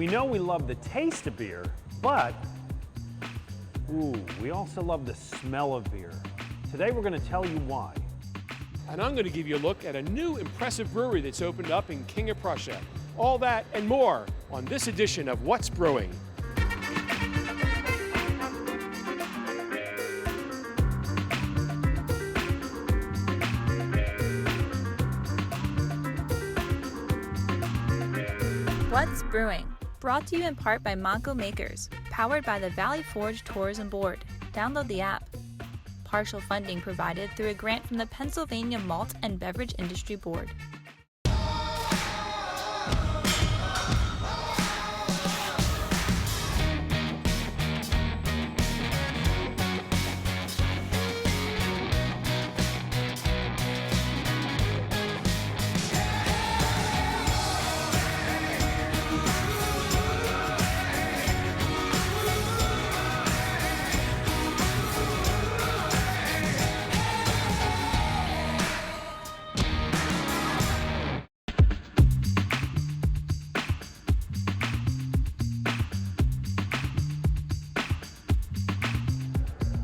We know we love the taste of beer, but we also love the smell of beer. Today we're going to tell you why. And I'm going to give you a look at a new impressive brewery that's opened up in King of Prussia. All that and more on this edition of What's Brewing. What's Brewing? Brought to you in part by Montgo Makers, powered by the Valley Forge Tourism Board. Download the app. Partial funding provided through a grant from the Pennsylvania Malt and Beverage Industry Board.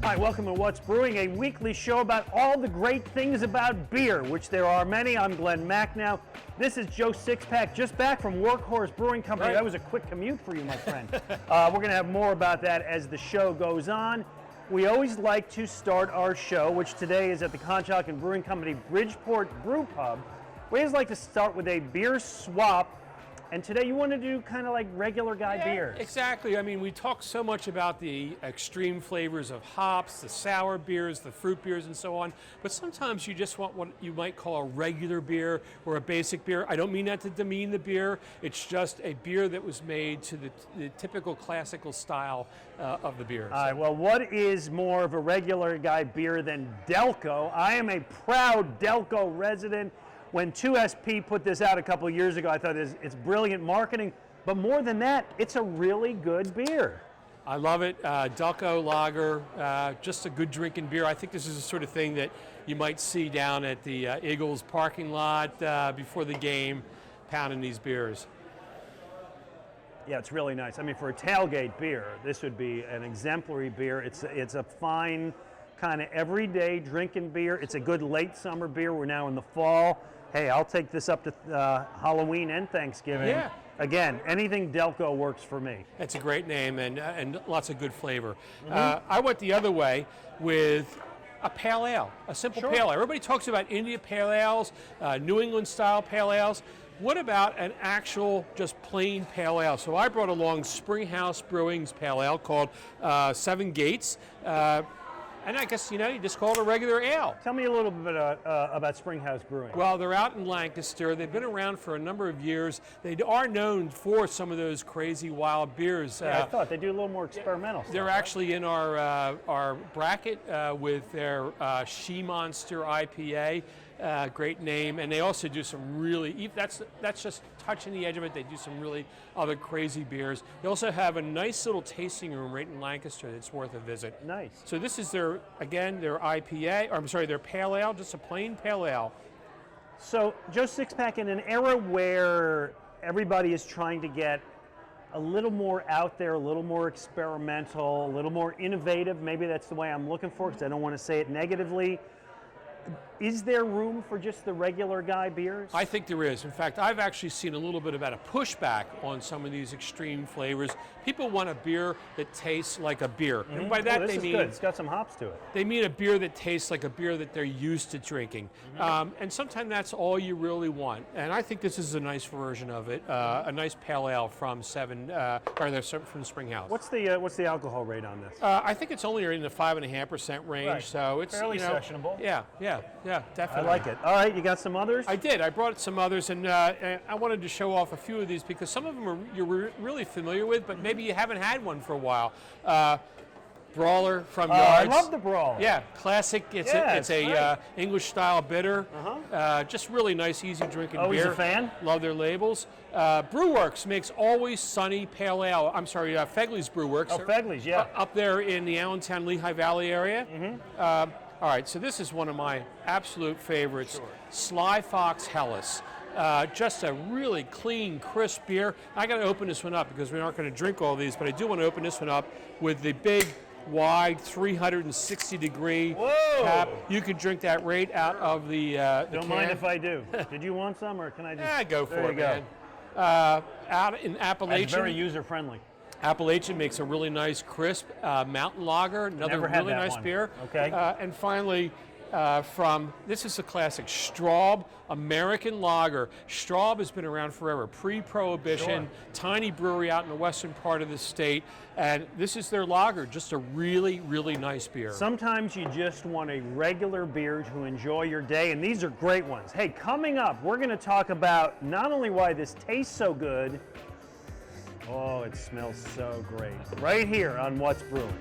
Hi, welcome to What's Brewing, a weekly show about all the great things about beer, which there are many. I'm Glen Macnow. This is Joe Sixpack, just back from Workhorse Brewing Company. Right. That was a quick commute for you, my friend. We're going to have more about that as the show goes on. We always like to start our show, which today is at the Conshohocken Brewing Company Bridgeport Brew Pub. We always like to start with a beer swap. And today you want to do kind of like regular guy beers. Exactly. I mean, we talk so much about the extreme flavors of hops, the sour beers, the fruit beers, and so on. But sometimes you just want what you might call a regular beer or a basic beer. I don't mean that to demean the beer. It's just a beer that was made to the typical classical style of the beer. All right, well, what is more of a regular guy beer than Delco? I am a proud Delco resident. When 2SP put this out a couple of years ago, I thought it's brilliant marketing. But more than that, it's a really good beer. I love it. Delco Lager, just a good drinking beer. I think this is the sort of thing that you might see down at the Eagles parking lot before the game, pounding these beers. Yeah, it's really nice. I mean, for a tailgate beer, this would be an exemplary beer. It's a fine kind of everyday drinking beer. It's a good late summer beer. We're now in the fall. Hey, I'll take this up to Halloween and Thanksgiving. Yeah. Again, anything Delco works for me. It's a great name and lots of good flavor. I went the other way with a pale ale, a simple pale ale. Everybody talks about India pale ales, New England style pale ales. What about an actual just plain pale ale? So I brought along Springhouse Brewing's pale ale called Seven Gates. And I guess, you just call it a regular ale. Tell me a little bit about Springhouse Brewing. Well, they're out in Lancaster. They've been around for a number of years. They are known for some of those crazy wild beers. Yeah, I thought they do a little more experimental stuff. They're actually in our bracket with their She Monster IPA. Great name, and they also do some really, that's just touching the edge of it, they do some really other crazy beers. They also have a nice little tasting room right in Lancaster that's worth a visit. Nice. So this is their IPA, or I'm sorry, their pale ale, just a plain pale ale. So Joe Sixpack, in an era where everybody is trying to get a little more out there, a little more experimental, a little more innovative, maybe that's the way I'm looking for, because I don't want to say it negatively. Is there room for just the regular guy beers? I think there is. In fact, I've actually seen a little bit about a pushback on some of these extreme flavors. People want a beer that tastes like a beer. And by that this they is mean good. It's got some hops to it. They mean a beer that tastes like a beer that they're used to drinking. And sometimes that's all you really want. And I think this is a nice version of it, a nice pale ale from from Springhouse. What's the alcohol rate on this? I think it's only in the 5.5% range, Right. So it's fairly sessionable. Yeah, definitely. I like it. All right, you got some others? I did. I brought some others, and I wanted to show off a few of these because some of them you're really familiar with, but maybe you haven't had one for a while. Brawler from Yards. I love the Brawler. Yeah, classic. It's a English style bitter. Just really nice, easy drinking beer. Always a fan. Love their labels. Brewworks makes Always Sunny Pale Ale. I'm sorry, Fegley's Brewworks. Oh, Fegley's, yeah. Up there in the Allentown, Lehigh Valley area. All right, so this is one of my absolute favorites, Sly Fox Hellas. Just a really clean, crisp beer. I got to open this one up because we aren't going to drink all these, but I do want to open this one up with the big, wide, 360-degree cap. You can drink that right out of the Don't can. mind if I do. Did you want some, or can I just? Go for there it, you go. man. Out in Appalachian. It's very user-friendly. Appalachian makes a really nice, crisp mountain lager, another Never had really that nice one. beer. Okay. And finally, this is a classic, Straub American Lager. Straub has been around forever, pre-Prohibition, Sure. tiny brewery out in the western part of the state, and this is their lager, just a really, really nice beer. Sometimes you just want a regular beer to enjoy your day, and these are great ones. Hey, coming up, we're going to talk about not only why this tastes so good, oh, it smells so great, right here on What's Brewing.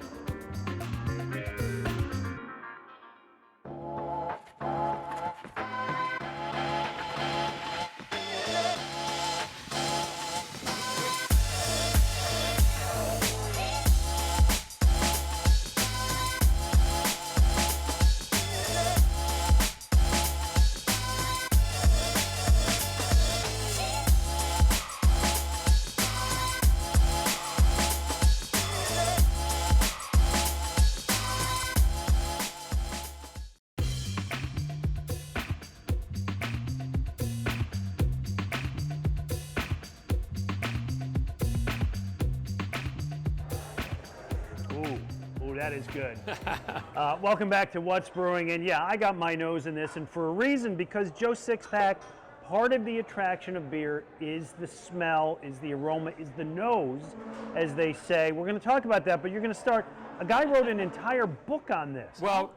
Ooh, that is good. Welcome back to What's Brewing, and yeah, I got my nose in this, and for a reason, because Joe Sixpack, part of the attraction of beer is the smell, is the aroma, is the nose, as they say. We're going to talk about that, but you're going to start, a guy wrote an entire book on this. Well,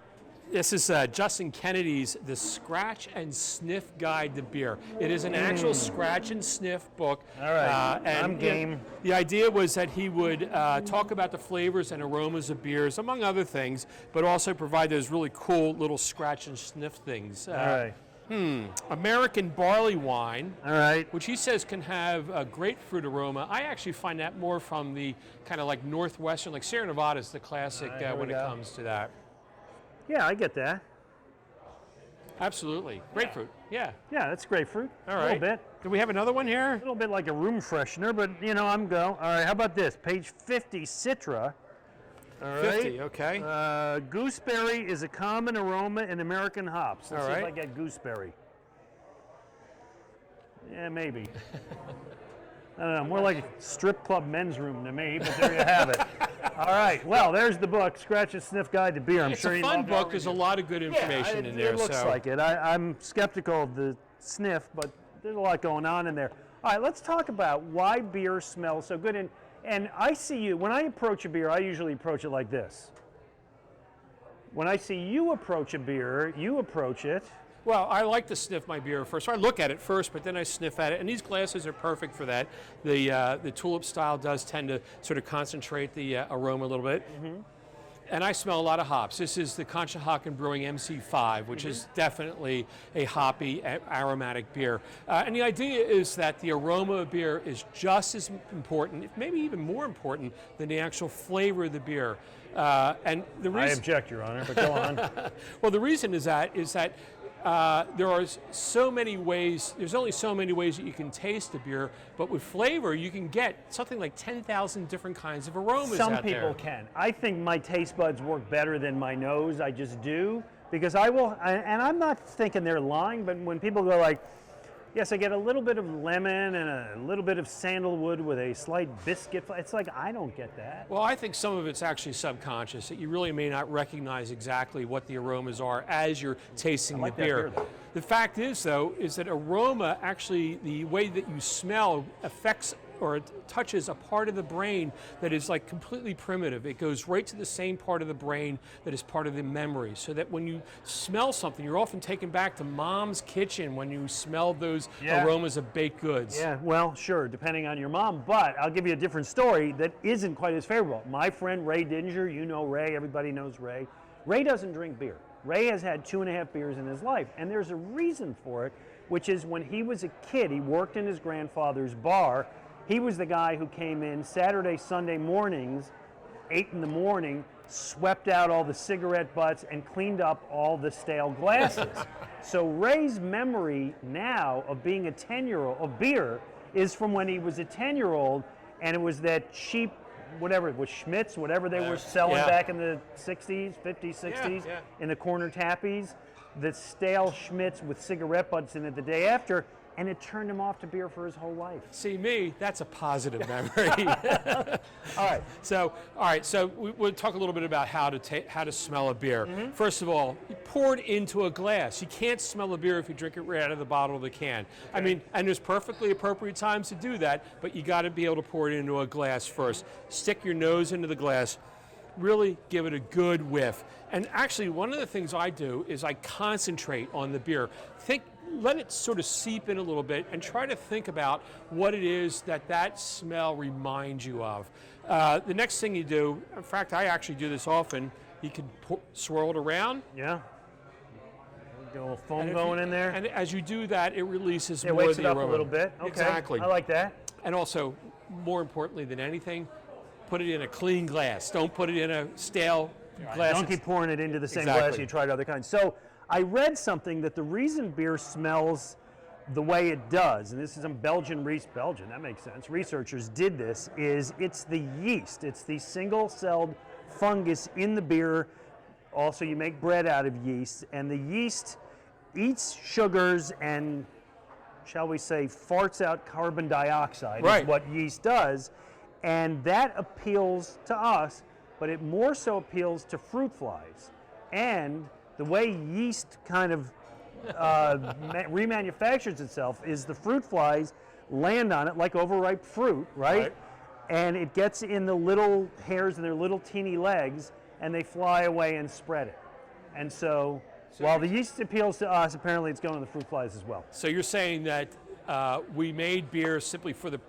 this is Justin Kennedy's The Scratch and Sniff Guide to Beer. It is an actual scratch and sniff book. All right, and I'm game. The idea was that he would talk about the flavors and aromas of beers, among other things, but also provide those really cool little scratch and sniff things. All right. American barley wine, All right. which he says can have a grapefruit aroma. I actually find that more from the kind of like northwestern, like Sierra Nevada is the classic Here we when it go. comes to that. Yeah, I get that. Absolutely. Grapefruit, yeah. Yeah, that's grapefruit. All A right. little bit. Do we have another one here? A little bit like a room freshener, but you know, I'm go. All right, how about this? Page 50, Citra. All right. 50, okay. Gooseberry is a common aroma in American hops. Let's All see if right. I get gooseberry. Yeah, maybe. I don't know, more like a strip club men's room to me, but there you have it. All right, well, there's the book, Scratch and Sniff Guide to Beer. I'm It's sure a you fun loved book. our There's a review. lot of good information in there. It looks so. like it. I'm skeptical of the sniff, but there's a lot going on in there. All right, let's talk about why beer smells so good. And I see you, when I approach a beer, I usually approach it like this. When I see you approach a beer, you approach it. Well, I like to sniff my beer first. So I look at it first, but then I sniff at it. And these glasses are perfect for that. The tulip style does tend to sort of concentrate the aroma a little bit. And I smell a lot of hops. This is the Conshohocken Brewing MC5, which is definitely a hoppy, aromatic beer. And the idea is that the aroma of beer is just as important, if maybe even more important, than the actual flavor of the beer. And the I reason, object, Your Honor, but go on. well, the reason is that there are so many ways, there's only so many ways that you can taste a beer, but with flavor, you can get something like 10,000 different kinds of aromas Some out people there. can. I think my taste buds work better than my nose. I just do. Because and I'm not thinking they're lying, but when people go like, yes, I get a little bit of lemon and a little bit of sandalwood with a slight biscuit. It's like, I don't get that. Well, I think some of it's actually subconscious, that you really may not recognize exactly what the aromas are as you're tasting I like the that beer. beer, though. The fact is, though, is that aroma actually, the way that you smell affects or it touches a part of the brain that is like completely primitive. It goes right to the same part of the brain that is part of the memory, so that when you smell something, you're often taken back to mom's kitchen when you smelled those aromas of baked goods. Yeah, well, sure, depending on your mom, but I'll give you a different story that isn't quite as favorable. My friend Ray Dinger, you know Ray, everybody knows Ray. Ray doesn't drink beer. Ray has had 2.5 beers in his life, and there's a reason for it, which is when he was a kid, he worked in his grandfather's bar. He was the guy who came in Saturday, Sunday mornings, 8 in the morning, swept out all the cigarette butts, and cleaned up all the stale glasses. So Ray's memory now of being a 10-year-old, of beer, is from when he was a 10-year-old, and it was that cheap, whatever, it was Schmitz, whatever they were selling back in the 60s, 50s, 60s, in the corner tappies, the stale Schmitz with cigarette butts in it the day after, and it turned him off to beer for his whole life. See, me, that's a positive memory. All right. So we'll talk a little bit about how to smell a beer. First of all, you pour it into a glass. You can't smell a beer if you drink it right out of the bottle or the can. Okay. I mean, and there's perfectly appropriate times to do that, but you got to be able to pour it into a glass first. Stick your nose into the glass. Really give it a good whiff. And actually, one of the things I do is I concentrate on the beer. Let it sort of seep in a little bit and try to think about what it is that smell reminds you of. The next thing you do, in fact, I actually do this often, you can swirl it around. Yeah. Get a little foam going in there. And as you do that, it releases more wakes of it the up aroma. a little bit. Okay. Exactly. I like that. And also, more importantly than anything, put it in a clean glass. Don't put it in a stale glass. Don't keep pouring it into the same glass you tried other kinds. So I read something that the reason beer smells the way it does, and this is some Belgian, that makes sense, researchers did this, is it's the yeast. It's the single-celled fungus in the beer. Also, you make bread out of yeast, and the yeast eats sugars and, shall we say, farts out carbon dioxide, is what yeast does, and that appeals to us, but it more so appeals to fruit flies. And the way yeast kind of remanufactures itself is the fruit flies land on it like overripe fruit, right? And it gets in the little hairs in their little teeny legs, and they fly away and spread it. And so while the yeast appeals to us, apparently it's going to the fruit flies as well. So you're saying that we made beer simply for the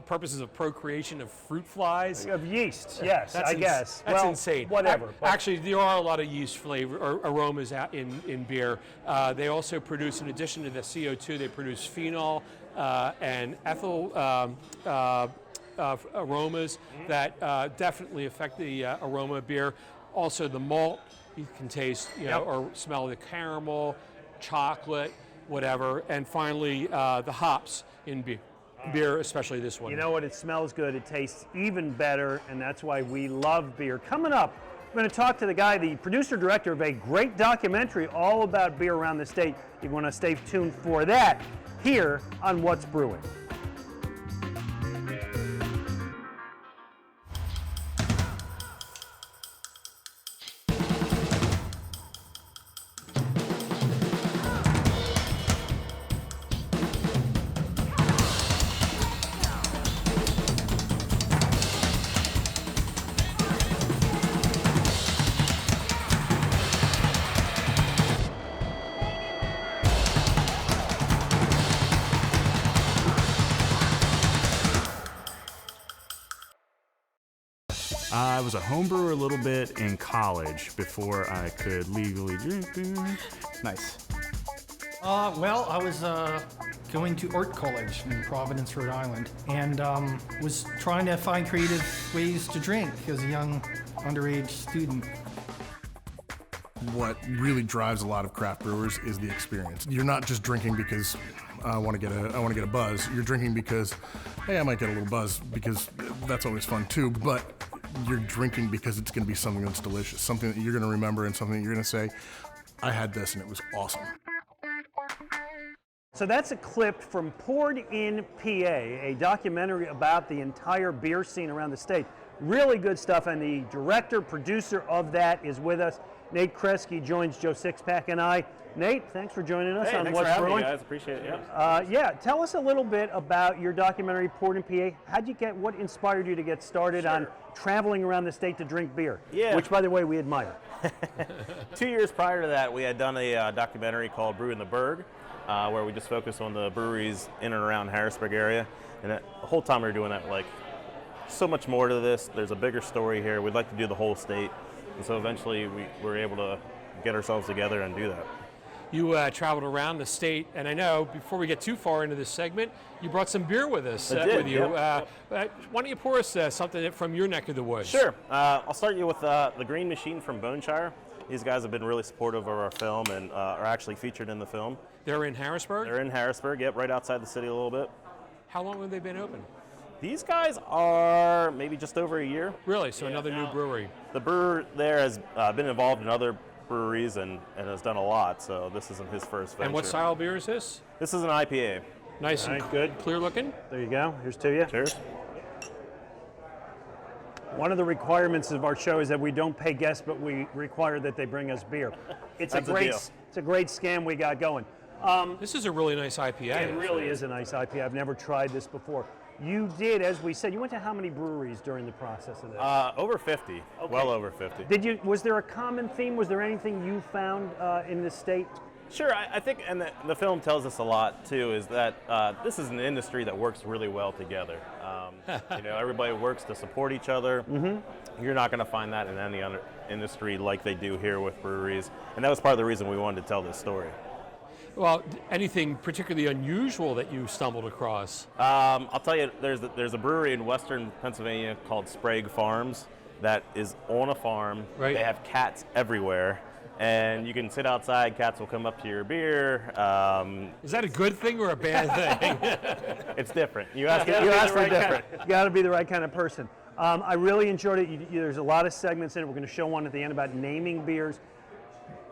purposes of procreation of fruit flies? Of yeast, yes, I guess. That's insane. Whatever. Actually, there are a lot of yeast flavor or aromas out in beer. They also produce, in addition to the CO2, they produce phenol and ethyl aromas that definitely affect the aroma of beer. Also, the malt, you can taste, or smell the caramel, chocolate, whatever. And finally, the hops in beer, especially this one. You know what? It smells good. It tastes even better, and that's why we love beer. Coming up, we're going to talk to the guy, the producer-director of a great documentary all about beer around the state. You want to stay tuned for that here on What's Brewing. I was a home brewer a little bit in college before I could legally drink beer. Nice. Well, I was going to art college in Providence, Rhode Island, and was trying to find creative ways to drink as a young underage student. What really drives a lot of craft brewers is the experience. You're not just drinking because I want to get a buzz. You're drinking because, hey, I might get a little buzz, because that's always fun too. But you're drinking because it's going to be something that's delicious, something that you're going to remember, and something that you're going to say, I had this and it was awesome. So that's a clip from Poured in PA, a documentary about the entire beer scene around the state. Really good stuff, and the director, producer of that is with us. Nate Kresge joins Joe Sixpack and I. Nate, thanks for joining us on What's Brewing. Me, guys. Appreciate it. Yeah, tell us a little bit about your documentary, Poured in PA. What inspired you to get started on traveling around the state to drink beer? Yeah. Which, by the way, we admire. 2 years prior to that, we had done a documentary called Brew in the Burg, where we just focused on the breweries in and around Harrisburg area. And the whole time we were doing that, like, so much more to this. There's a bigger story here. We'd like to do the whole state. And so eventually we were able to get ourselves together and do that. You traveled around the state, and I know before we get too far into this segment, you brought some beer with us. I did, with you. yep. Why don't you pour us something from your neck of the woods? Sure. I'll start you with the Green Machine from Boneshire. These guys have been really supportive of our film and are actually featured in the film. They're in Harrisburg? They're in Harrisburg, yep, right outside the city a little bit. How long have they been open? These guys are maybe just over a year. Really? So another new brewery. The brewer there has been involved in other breweries and has done a lot, so this isn't his first venture. And what style beer is this? This is an IPA. Nice All and right, good. clear looking? There you go. Here's to you. Cheers. One of the requirements of our show is that we don't pay guests, but we require that they bring us beer. It's That's a a great, deal. it's a great scam we got going. This is a really nice IPA. It really is a nice IPA. I've never tried this before. You did, as we said, you went to how many breweries during the process of this? Over 50. Okay. Well over 50. Did you? Was there a common theme? Was there anything you found in the state? Sure, I think, and the film tells us a lot too, is that this is an industry that works really well together. Everybody works to support each other. Mm-hmm. You're not going to find that in any other industry like they do here with breweries, and that was part of the reason we wanted to tell this story. Well, anything particularly unusual that you stumbled across? I'll tell you, there's a brewery in western Pennsylvania called Sprague Farms that is on a farm. Right. They have cats everywhere. And you can sit outside, cats will come up to your beer. Is that a good thing or a bad thing? It's different. You ask for different. You got to be the right kind of person. I really enjoyed it. There's a lot of segments in it. We're going to show one at the end about naming beers.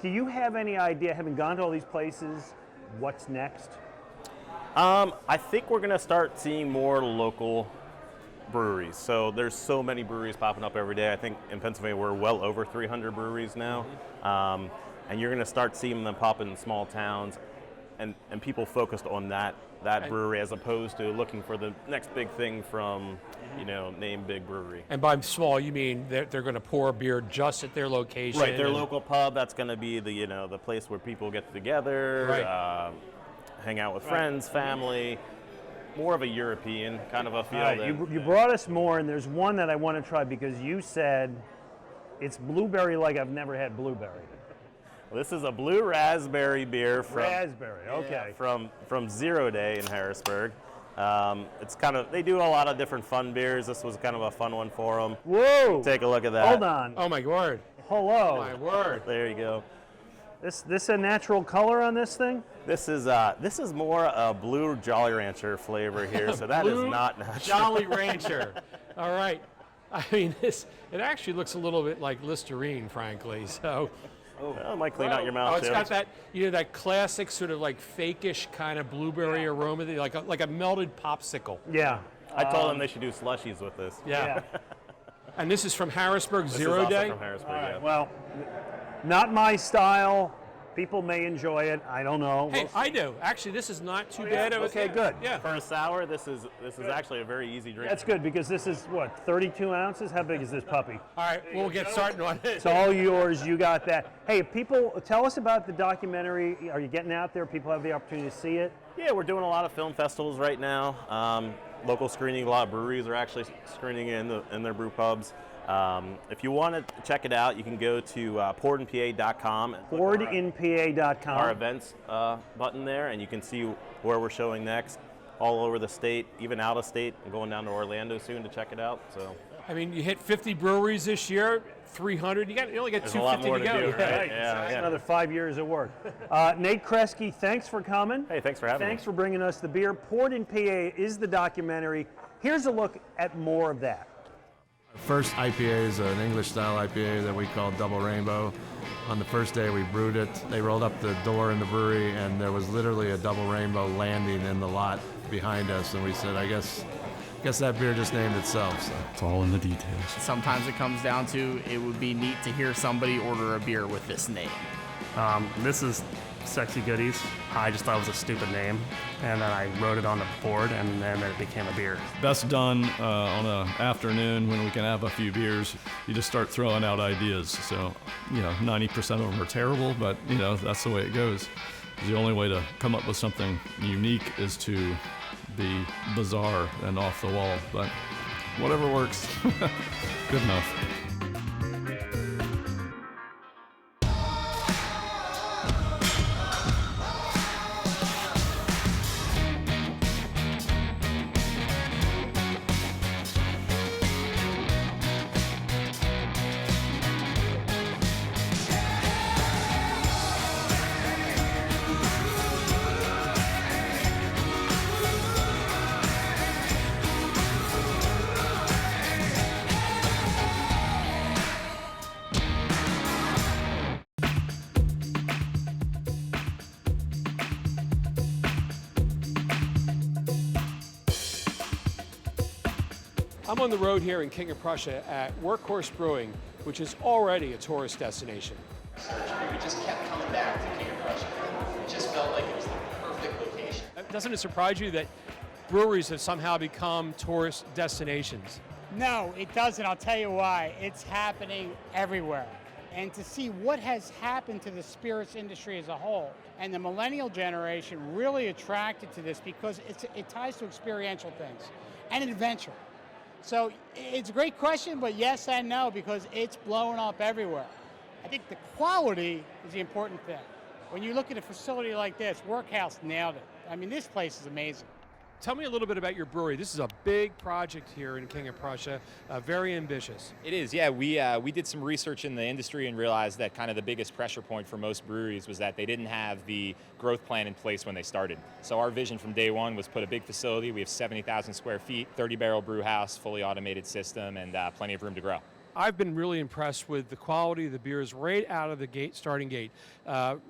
Do you have any idea, having gone to all these places, what's next? I think we're going to start seeing more local breweries. So there's so many breweries popping up every day. I think in Pennsylvania we're well over 300 breweries now. And you're going to start seeing them pop in small towns and people focused on that brewery as opposed to looking for the next big thing from, name big brewery. And by small, you mean they're going to pour beer just at their location? Right, their local pub, that's going to be the place where people get together, right. Hang out with friends, family. More of a European kind of a feel. You brought us more, and there's one that I want to try because you said it's blueberry like I've never had blueberry. Well, this is a blue raspberry beer from Raspberry, okay. From 0 Day in Harrisburg. It's they do a lot of different fun beers. This was kind of a fun one for them. Whoa! Take a look at that. Hold on. Oh my word! Hello. My word! There you go. This a natural color on this thing? This is more a blue Jolly Rancher flavor here, so that is not natural. Jolly Rancher. All right. I mean, it actually looks a little bit like Listerine, frankly. So. Well, it might clean out your mouth. Oh, it's too. got that that classic sort of like fakeish kind of blueberry aroma, like a melted popsicle. Yeah. I told them they should do slushies with this. Yeah. And this is from Harrisburg, This 0 is also Day. from Harrisburg. All right. Yeah. Well, not my style. People may enjoy it. I don't know. Hey, I do. Actually, this is not too bad. Okay, good. Yeah. For a sour, this is actually a very easy drink. That's good because this is, 32 ounces? How big is this puppy? All right, we'll get started on it. It's all yours. You got that. Hey, people, tell us about the documentary. Are you getting out there? People have the opportunity to see it? Yeah, we're doing a lot of film festivals right now. Local screening, a lot of breweries are actually screening in their brew pubs. If you want to check it out, you can go to pouredinpa.com. Pouredinpa.com. Our events button there, and you can see where we're showing next, all over the state, even out of state. I'm going down to Orlando soon to check it out. So, I mean, you hit 50 breweries this year, 300. You only get there's 250 a lot more to to go. do, right? Right. Yeah. Another 5 years of work. Nate Kresge, thanks for coming. Hey, thanks for having me. Thanks for bringing us the beer. Poured in PA is the documentary. Here's a look at more of that. First IPA is an English-style IPA that we call Double Rainbow. On the first day we brewed it, they rolled up the door in the brewery and there was literally a Double Rainbow landing in the lot behind us, and we said, I guess that beer just named itself. So. It's all in the details. Sometimes it comes down to it would be neat to hear somebody order a beer with this name. This is Sexy Goodies. I just thought it was a stupid name, and then I wrote it on the board, and then it became a beer. Best done on an afternoon when we can have a few beers. You just start throwing out ideas. So, 90% of them are terrible, but, that's the way it goes. The only way to come up with something unique is to be bizarre and off the wall, but whatever works, good enough. I'm on the road here in King of Prussia at Workhorse Brewing, which is already a tourist destination. We just kept coming back to King of Prussia. It just felt like it was the perfect location. Doesn't it surprise you that breweries have somehow become tourist destinations? No, it doesn't. I'll tell you why. It's happening everywhere. And to see what has happened to the spirits industry as a whole, and the millennial generation really attracted to this because it ties to experiential things and adventure. So it's a great question, but yes and no, because it's blowing up everywhere. I think the quality is the important thing. When you look at a facility like this, Workhouse nailed it. I mean, this place is amazing. Tell me a little bit about your brewery. This is a big project here in King of Prussia, very ambitious. It is, yeah. We did some research in the industry and realized that kind of the biggest pressure point for most breweries was that they didn't have the growth plan in place when they started. So our vision from day one was put a big facility. We have 70,000 square feet, 30-barrel brew house, fully automated system, and plenty of room to grow. I've been really impressed with the quality of the beers right out of the gate, starting gate.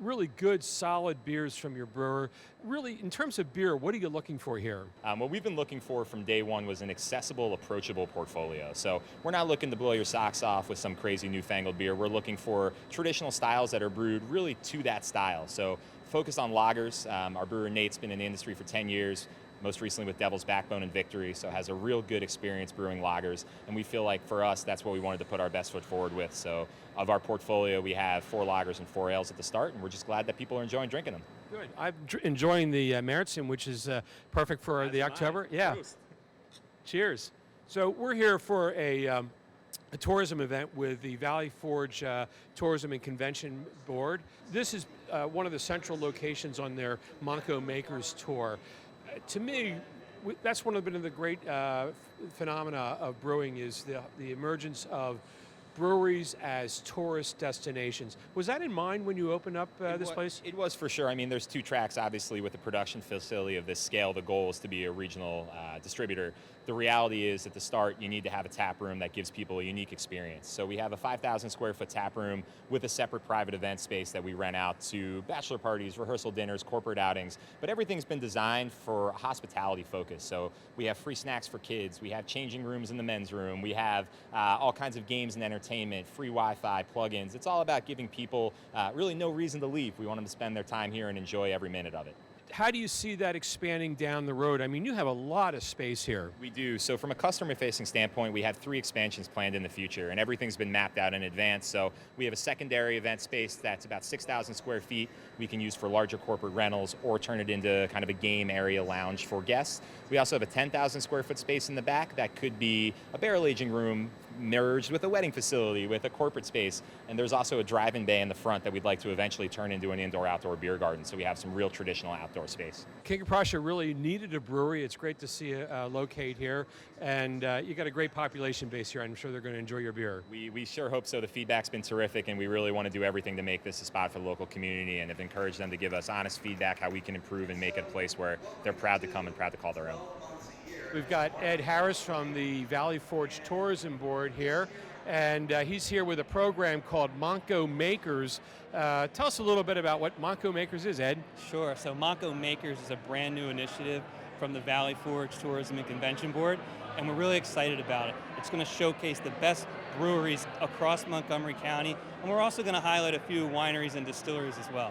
Really good, solid beers from your brewer. Really, in terms of beer, what are you looking for here? What we've been looking for from day one was an accessible, approachable portfolio. So we're not looking to blow your socks off with some crazy newfangled beer. We're looking for traditional styles that are brewed really to that style. So focused on lagers. Our brewer Nate's been in the industry for 10 years. Most recently with Devil's Backbone and Victory, so has a real good experience brewing lagers, and we feel like for us that's what we wanted to put our best foot forward with. So of our portfolio, we have 4 lagers and 4 ales at the start, and we're just glad that people are enjoying drinking them. Good. I'm enjoying the Märzen, which is perfect for the October. Yeah. Cheers. So we're here for a tourism event with the Valley Forge Tourism and Convention Board. This is one of the central locations on their Montgo Makers tour. To me, that's one of the great phenomena of brewing is the emergence of breweries as tourist destinations. Was that in mind when you opened up this place? It was for sure. I mean, there's 2 tracks, obviously, with the production facility of this scale. The goal is to be a regional distributor. The reality is, at the start, you need to have a tap room that gives people a unique experience. So we have a 5,000 square foot tap room with a separate private event space that we rent out to bachelor parties, rehearsal dinners, corporate outings. But everything's been designed for a hospitality focus. So we have free snacks for kids. We have changing rooms in the men's room. We have all kinds of games and entertainment, free Wi-Fi, plugins. It's all about giving people really no reason to leave. We want them to spend their time here and enjoy every minute of it. How do you see that expanding down the road? I mean, you have a lot of space here. We do. So from a customer-facing standpoint, we have 3 expansions planned in the future, and everything's been mapped out in advance. So we have a secondary event space that's about 6,000 square feet we can use for larger corporate rentals or turn it into kind of a game area lounge for guests. We also have a 10,000 square foot space in the back that could be a barrel aging room merged with a wedding facility, with a corporate space. And there's also a drive-in bay in the front that we'd like to eventually turn into an indoor-outdoor beer garden. So we have some real traditional outdoor space. King of Prussia really needed a brewery. It's great to see it locate here. And you got a great population base here. I'm sure they're going to enjoy your beer. We sure hope so. The feedback's been terrific, and we really want to do everything to make this a spot for the local community, and have encouraged them to give us honest feedback how we can improve and make it a place where they're proud to come and proud to call their own. We've got Ed Harris from the Valley Forge Tourism Board here, and he's here with a program called Montgo Makers. Tell us a little bit about what Montgo Makers is, Ed. Sure. So Montgo Makers is a brand new initiative from the Valley Forge Tourism and Convention Board, and we're really excited about it. It's going to showcase the best breweries across Montgomery County, and we're also going to highlight a few wineries and distilleries as well.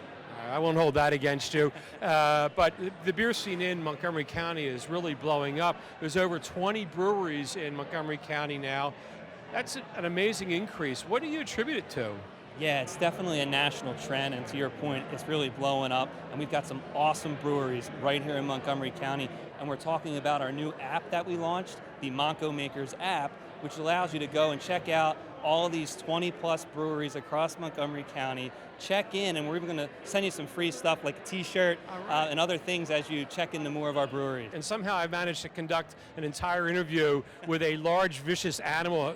I won't hold that against you, but the beer scene in Montgomery County is really blowing up. There's over 20 breweries in Montgomery County now. That's an amazing increase. What do you attribute it to? Yeah, it's definitely a national trend, and to your point, it's really blowing up, and we've got some awesome breweries right here in Montgomery County, and we're talking about our new app that we launched, the Montgo Makers app, which allows you to go and check out all of these 20-plus breweries across Montgomery County. Check in, and we're even going to send you some free stuff like a t-shirt and other things as you check into more of our breweries. And somehow I managed to conduct an entire interview with a large, vicious animal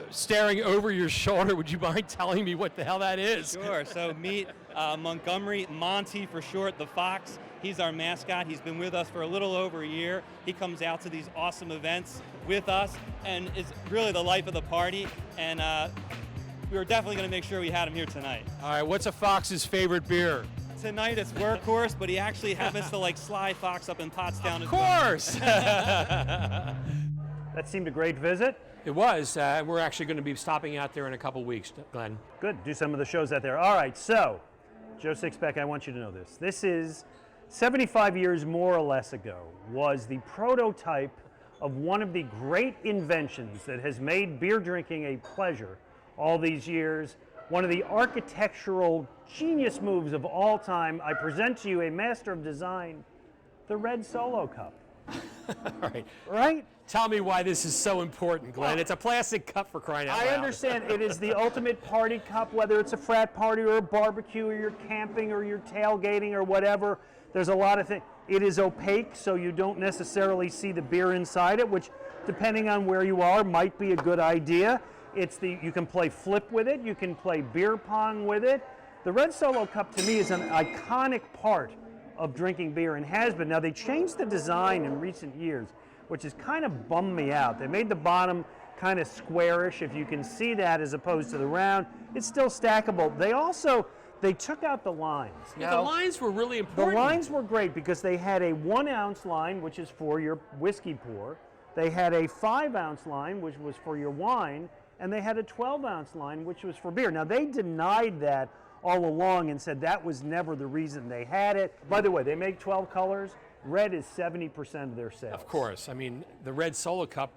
staring over your shoulder. Would you mind telling me what the hell that is? Sure. So meet Montgomery, Monty for short, the fox. He's our mascot. He's been with us for a little over a year. He comes out to these awesome events with us and is really the life of the party. And we were definitely going to make sure we had him here tonight. All right, what's a fox's favorite beer? Tonight it's Workhorse, but he actually happens to like Sly Fox up in Pottstown as well. Of course! That seemed a great visit. It was. We're actually going to be stopping out there in a couple weeks, Glenn. Good, do some of the shows out there. All right, so, Joe Sixpack, I want you to know this. This is 75 years more or less ago, was the prototype of one of the great inventions that has made beer drinking a pleasure all these years. One of the architectural genius moves of all time. I present to you a master of design, the Red Solo Cup. All right. Right? Tell me why this is so important, Glenn. Well, it's a plastic cup, for crying out loud. I understand it is the ultimate party cup, whether it's a frat party or a barbecue or you're camping or you're tailgating or whatever. There's a lot of things. It is opaque, so you don't necessarily see the beer inside it, which, depending on where you are, might be a good idea. You can play flip with it. You can play beer pong with it. The Red Solo Cup, to me, is an iconic part of drinking beer and has been. Now, they changed the design in recent years, which has kind of bummed me out. They made the bottom kind of squarish, if you can see that, as opposed to the round. It's still stackable. They took out the lines. Yeah, the lines were really important. The lines were great because they had a 1 ounce line, which is for your whiskey pour. They had a 5 ounce line, which was for your wine, and they had a 12 ounce line, which was for beer. Now, they denied that all along and said that was never the reason they had it. By the way, they make 12 colors. Red is 70% of their sales. Of course. I mean, the Red Solo Cup,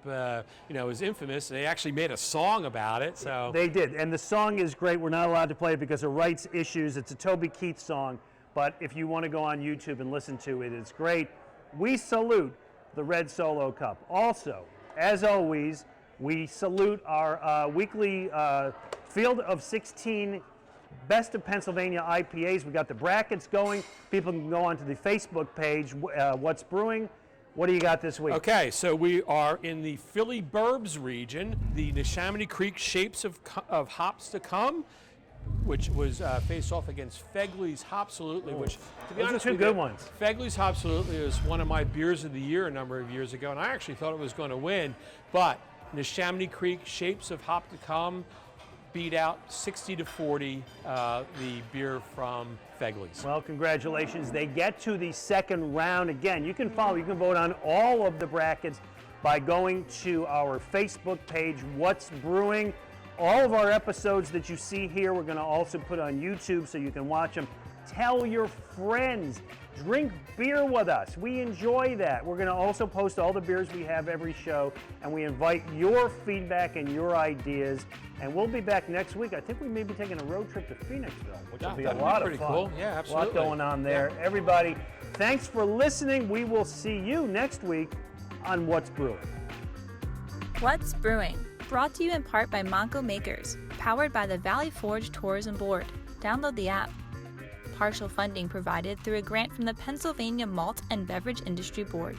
is infamous. They actually made a song about it. So they did, and the song is great. We're not allowed to play it because of rights issues. It's a Toby Keith song, but if you want to go on YouTube and listen to it, it's great. We salute the Red Solo Cup. Also, as always, we salute our weekly field of 16 Best of Pennsylvania IPAs. We got the brackets going. People can go onto the Facebook page, What's Brewing. What do you got this week? Okay, so we are in the Philly Burbs region, the Neshaminy Creek Shapes of Hops to Come, which was faced off against Fegley's Hopsalutely, which, to be honest with you, good ones. Fegley's Hopsalutely was one of my beers of the year a number of years ago, and I actually thought it was going to win, but Neshaminy Creek Shapes of Hop to Come beat out 60-40 the beer from Fegley's. Well, congratulations. They get to the second round. Again, you can vote on all of the brackets by going to our Facebook page, What's Brewing. All of our episodes that you see here, we're going to also put on YouTube so you can watch them. Tell your friends. Drink beer with us. We enjoy that. We're going to also post all the beers we have every show, and we invite your feedback and your ideas. And we'll be back next week. I think we may be taking a road trip to Phoenixville, which will be a lot of fun. Cool. Yeah, absolutely. A lot going on there. Yeah. Everybody, thanks for listening. We will see you next week on What's Brewing. What's Brewing? Brought to you in part by Montgo Makers, powered by the Valley Forge Tourism Board. Download the app. Partial funding provided through a grant from the Pennsylvania Malt and Beverage Industry Board.